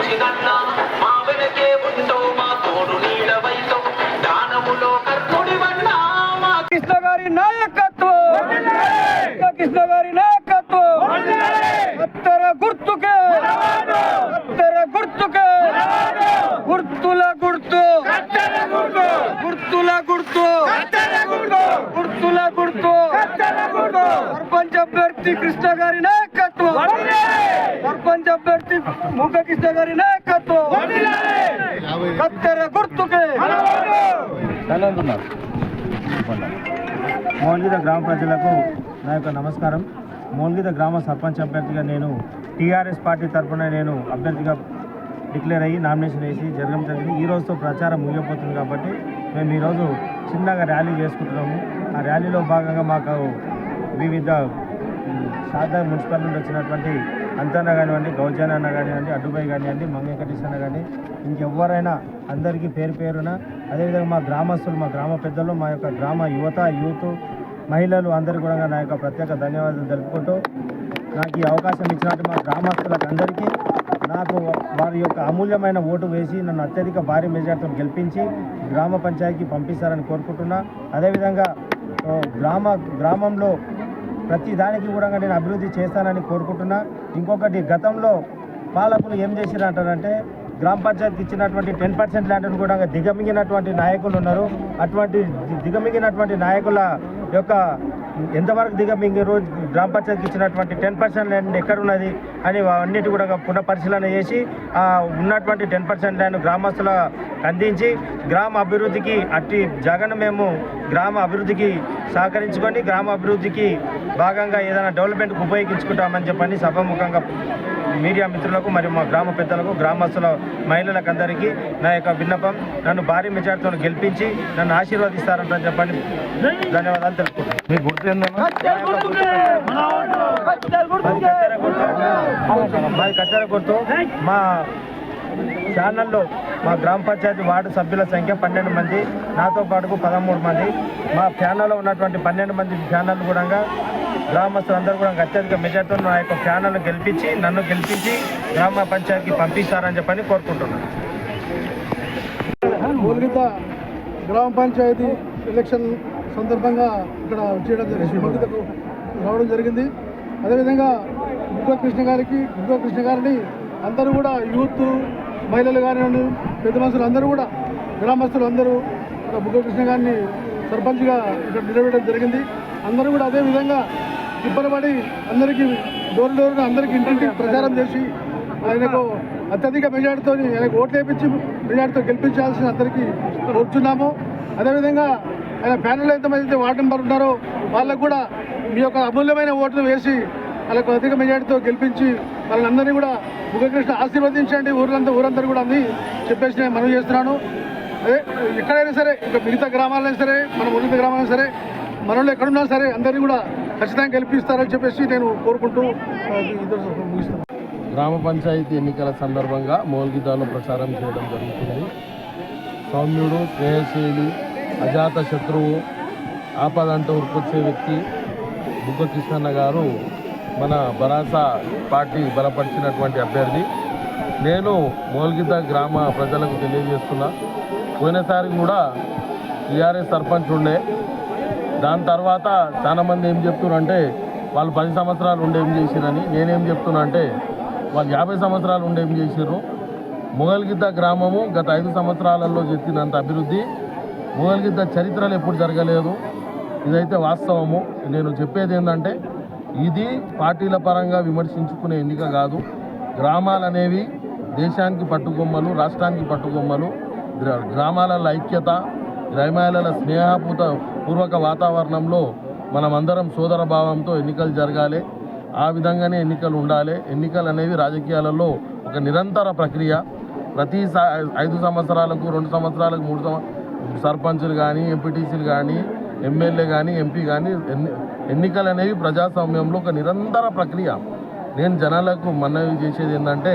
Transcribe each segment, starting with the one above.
మంచిదన్నా మా వెనకే ఉంటో మా తోడు నీడవైతో దానములో కర్ణుడివన్నా మా కృష్ణ గారి నాయకత్వం, కృష్ణ గారి నాయకత్వం, కత్తెర గుర్తుకే, కత్తెర గుర్తుకే, గుర్తుల గుర్తు, గుర్తుల గుర్తు, గుర్తుల గుర్తు, సర్పంచ్ అభ్యర్థి కృష్ణ గారి నాయకత్వం, సర్పంచ్ అభ్యర్థి ముఖ కృష్ణ గారి నాయకత్వం, కత్తెర గుర్తుకే. మోల్గిద గ్రామ ప్రజలకు నా యొక్క నమస్కారం. మోల్గిద గ్రామ సర్పంచ్ అభ్యర్థిగా నేను టీఆర్ఎస్ పార్టీ తరఫున నేను అభ్యర్థిగా డిక్లేర్ అయ్యి నామినేషన్ వేసి జరగడం జరిగింది. ఈ రోజుతో ప్రచారం ముగిపోతుంది కాబట్టి మేము ఈరోజు చిన్నగా ర్యాలీ చేసుకుంటున్నాము. ఆ ర్యాలీలో భాగంగా మాకు వివిధ సాధారణ మున్సిపల్ నుండి వచ్చినటువంటి అంతన్న కానివ్వండి, గౌజాన్ అన్న కానివ్వండి, అడ్డుబాయి కానివ్వండి, మంగకటీస్ అన్న కానీ ఇంకెవరైనా అందరికీ పేరు పేరున, అదేవిధంగా మా గ్రామస్తులు, మా గ్రామ పెద్దలు, మా యొక్క గ్రామ యూత్ మహిళలు అందరికీ కూడా నా యొక్క ప్రత్యేక ధన్యవాదాలు తెలుపుకుంటూ నాకు ఈ అవకాశం ఇచ్చినట్టు మా గ్రామస్తులకు అందరికీ నాకు వారి యొక్క అమూల్యమైన ఓటు వేసి నన్ను అత్యధిక భారీ మెజార్టీతో గెలిపించి గ్రామ పంచాయతీకి పంపిస్తారని కోరుకుంటున్నా. అదేవిధంగా గ్రామంలో ప్రతి దానికి కూడా నేను అభివృద్ధి చేస్తానని కోరుకుంటున్నా. ఇంకొకటి, గతంలో పాలకులు ఏం చేసిరంటారంటే గ్రామ పంచాయతీకి ఇచ్చినటువంటి 10% ల్యాండ్ను కూడా దిగమింగినటువంటి నాయకులు ఉన్నారు. అటువంటి దిగమింగినటువంటి నాయకుల యొక్క ఎంతవరకు దిగమింగారు, గ్రామ పంచాయతీకి ఇచ్చినటువంటి 10% ల్యాండ్ ఎక్కడున్నది అని అన్నిటి కూడా పునఃపరిశీలన చేసి ఉన్నటువంటి 10% ల్యాండ్ గ్రామస్తులకు అందించి గ్రామ అభివృద్ధికి అట్టి జగన్ మేము గ్రామ అభివృద్ధికి సహకరించుకొని గ్రామ అభివృద్ధికి భాగంగా ఏదైనా డెవలప్మెంట్కి ఉపయోగించుకుంటామని చెప్పని సభాముఖంగా మీడియా మిత్రులకు మరియు మా గ్రామ పెద్దలకు, గ్రామస్తుల మహిళలకు అందరికీ నా యొక్క విన్నపం, నన్ను భారీ మెజార్టీతో గెలిపించి నన్ను ఆశీర్వదిస్తారని చెప్పని ధన్యవాదాలు తెలుపుకుంటున్నాను. మీ గుర్తు ఏందన్నా? మాది కత్తెర గుర్తు. మా ఛానల్లో మా గ్రామ పంచాయతీ వార్డు సభ్యుల సంఖ్య 12 మంది, నాతో పాటుకు 13 మంది. మా ఛానల్లో ఉన్నటువంటి 12 మంది ఛానల్ కూడా గ్రామస్తులందరూ కూడా అత్యధిక మెజార్టీతో నా యొక్క ఛానల్ను గెలిపించి నన్ను గెలిపించి గ్రామ పంచాయతీకి పంపిస్తారని చెప్పని కోరుకుంటున్నాను. మోల్గిద గ్రామ పంచాయతీ ఎలక్షన్ సందర్భంగా ఇక్కడ చేయడం జరిగింది, మోల్గిదకు రావడం జరిగింది. అదేవిధంగా బుగ్గ కృష్ణ గారిని అందరూ కూడా యూత్ మహిళలు కానివ్వండి, పెద్ద మనుషులు అందరూ కూడా గ్రామస్తులు అందరూ బుగ్గ కృష్ణ గారిని సర్పంచ్గా ఇక్కడ నిలబెట్టడం జరిగింది. అందరూ కూడా అదేవిధంగా ఇబ్బరపడి అందరికీ డోర్గా అందరికీ ఇంటింటికి ప్రచారం చేసి ఆయనకు అత్యధిక మెజార్టీతో ఆయనకు ఓట్లు వేయించి మెజార్టీతో గెలిపించాల్సిన అందరికీ కోరుచున్నాము. అదేవిధంగా ఆయన ప్యానెల్ ఎంతమంది వార్డు మెంబర్ ఉన్నారో వాళ్ళకు కూడా మీ యొక్క అమూల్యమైన ఓటును వేసి వాళ్ళకు అధిక మెజార్టీతో గెలిపించి వాళ్ళందరినీ కూడా ముఖకృష్ణ ఆశీర్వదించండి ఊరందరూ కూడా అని చెప్పేసి నేను మనవి చేస్తున్నాను. అదే ఎక్కడైనా సరే, ఇంకా మిగతా గ్రామాలైనా సరే, మన ఉన్నత గ్రామాలైనా సరే, మనలో ఎక్కడున్నా సరే అందరినీ కూడా ఖచ్చితంగా గెలిపిస్తారని చెప్పేసి నేను కోరుకుంటూ ముగిస్తాను. గ్రామ పంచాయతీ ఎన్నికల సందర్భంగా మోల్గిదాలో ప్రచారం చేయడం జరుగుతుంది. సౌమ్యుడు, స్నేహశీలి, అజాత శత్రువు, ఆపదంటూ ఉరికొచ్చే వ్యక్తి బుగ్గ కృష్ణన్న గారు మన భరాసా పార్టీ బలపరిచినటువంటి అభ్యర్థి. నేను మోల్గిద గ్రామ ప్రజలకు తెలియజేస్తున్నా, పోయినసారి కూడా టీఆర్ఎస్ సర్పంచ్ ఉండే, దాని తర్వాత చాలామంది ఏం చెప్తున్నారంటే వాళ్ళు 10 సంవత్సరాలు ఉండి ఏం చేసిరని. నేనేం చెప్తున్నా అంటే వాళ్ళు 50 సంవత్సరాలు ఉండి ఏం చేసిర్రు. మోల్గిద గ్రామము గత 5 సంవత్సరాలలో చేసినంత అభివృద్ధి మోల్గిద చరిత్రలో ఎప్పుడు జరగలేదు. ఇదైతే వాస్తవము. నేను చెప్పేది ఏంటంటే ఇది పార్టీల పరంగా విమర్శించుకునే ఎన్నిక కాదు. గ్రామాలు అనేవి దేశానికి పట్టుకొమ్మలు, రాష్ట్రానికి పట్టుకొమ్మలు. గ్రామాల ఐక్యత, గ్రామాల స్నేహపూర్వక వాతావరణంలో మనమందరం సోదర భావంతో ఎన్నికలు జరగాలి. ఆ విధంగానే ఎన్నికలు ఉండాలి. ఎన్నికలు అనేవి రాజకీయాలలో ఒక నిరంతర ప్రక్రియ. ప్రతి 5 సంవత్సరాలకు, 2 సంవత్సరాలకు, 3 సర్పంచులు కానీ, ఎంపీటీసీలు కానీ, ఎమ్మెల్యే కానీ, ఎంపీ కానీ ఎన్నికలు అనేవి ప్రజాస్వామ్యంలో ఒక నిరంతర ప్రక్రియ. నేను జనాలకు మనవి చేసేది ఏంటంటే,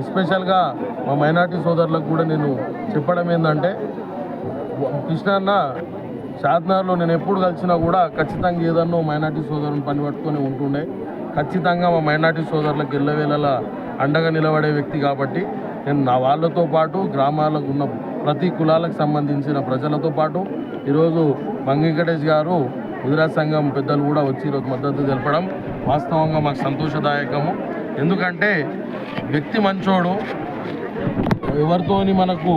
ఎస్పెషల్గా మా మైనార్టీ సోదరులకు కూడా నేను చెప్పడం ఏంటంటే, కృష్ణన్న షాద్నగర్లో నేను ఎప్పుడు కలిసినా కూడా ఖచ్చితంగా ఏదన్నో మైనార్టీ సోదరుని పని పట్టుకొని ఉంటుండే. ఖచ్చితంగా మా మైనార్టీ సోదరులకు ఎల్లవేళలా అండగా నిలబడే వ్యక్తి కాబట్టి నేను నా వాళ్ళతో పాటు గ్రామాలకు ఉన్న ప్రతి కులాలకు సంబంధించిన ప్రజలతో పాటు ఈరోజు వెంకటేష్ గారు గుజరాత్ సంఘం పెద్దలు కూడా వచ్చి ఈరోజు మద్దతు తెలపడం వాస్తవంగా మాకు సంతోషదాయకము. ఎందుకంటే వ్యక్తి మంచోడు, ఎవరితోని మనకు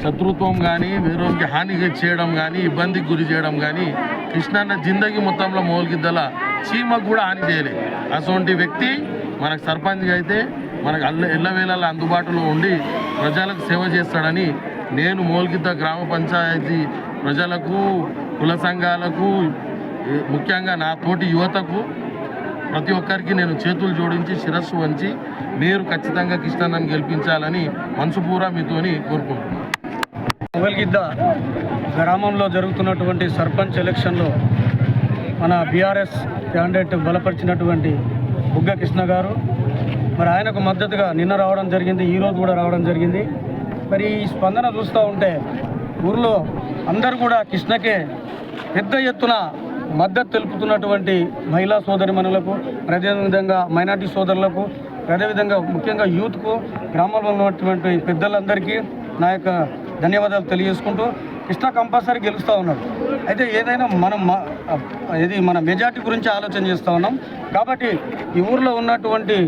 శత్రుత్వం కానీ వేరొకరికి హాని చేయడం కానీ ఇబ్బందికి గురి చేయడం కానీ కృష్ణన్న జిందగీ మొత్తంలో మోల్గిద్దల చీమకు కూడా హాని చేయలేదు. అటువంటి వ్యక్తి మనకు సర్పంచ్గా అయితే మనకు ఎల్లవేళలా అందుబాటులో ఉండి ప్రజలకు సేవ చేస్తాడని నేను మోల్గిద్ద గ్రామ పంచాయతీ ప్రజలకు, కుల సంఘాలకు, ముఖ్యంగా నా తోటి యువతకు ప్రతి ఒక్కరికి నేను చేతులు జోడించి శిరస్సు వంచి మీరు ఖచ్చితంగా కృష్ణన్నను గెలిపించాలని మనసుపూర్వకంగా మీతోని కోరుకుంటున్నాను. మొగల్గిద్ద గ్రామంలో జరుగుతున్నటువంటి సర్పంచ్ ఎలక్షన్లో మన బీఆర్ఎస్ క్యాండిడేట్ బలపరిచినటువంటి బుగ్గ కృష్ణ గారు మరి ఆయనకు మద్దతుగా నిన్న రావడం జరిగింది, ఈరోజు కూడా రావడం జరిగింది. మరి ఈ స్పందన చూస్తూ ఉంటే ఊరిలో అందరూ కూడా కృష్ణకే పెద్ద ఎత్తున మద్దతు తెలుపుతున్నటువంటి మహిళా సోదరిమణులకు, అదేవిధంగా మైనార్టీ సోదరులకు, అదేవిధంగా ముఖ్యంగా యూత్కు, గ్రామంలో ఉన్నటువంటి పెద్దలందరికీ నా యొక్క ధన్యవాదాలు తెలియజేసుకుంటూ కృష్ణ కంపల్సరీ గెలుస్తూ ఉన్నాడు. అయితే ఏదైనా మన మెజార్టీ గురించి ఆలోచన చేస్తూ ఉన్నాం. కాబట్టి ఈ ఊరిలో ఉన్నటువంటి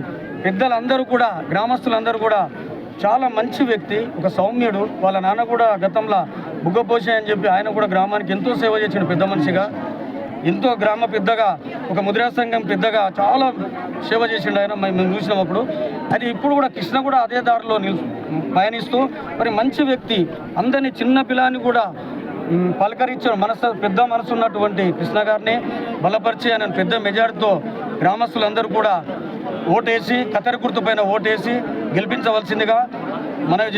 పెద్దలందరూ కూడా, గ్రామస్తులందరూ కూడా చాలా మంచి వ్యక్తి, ఒక సౌమ్యుడు. వాళ్ళ నాన్న కూడా గతంలో బుగ్గపోషే అని చెప్పి ఆయన కూడా గ్రామానికి ఎంతో సేవ చేసిన పెద్ద మనిషిగా, ఎంతో గ్రామ పెద్దగా, ఒక ముద్రా సంఘం పెద్దగా చాలా సేవ చేసిండు ఆయన. మేము చూసినప్పుడు అది ఇప్పుడు కూడా కృష్ణ కూడా అదే దారిలో పయనిస్తూ మరి మంచి వ్యక్తి, అందరినీ చిన్న పిల్లాన్ని కూడా పలకరించిన పెద్ద మనసు ఉన్నటువంటి కృష్ణ గారిని బలపరిచి ఆయన పెద్ద మెజార్టీతో గ్రామస్తులందరూ కూడా ఓటేసి, కత్తెర గుర్తు పైన ఓటేసి గెలిపించవలసిందిగా మనవి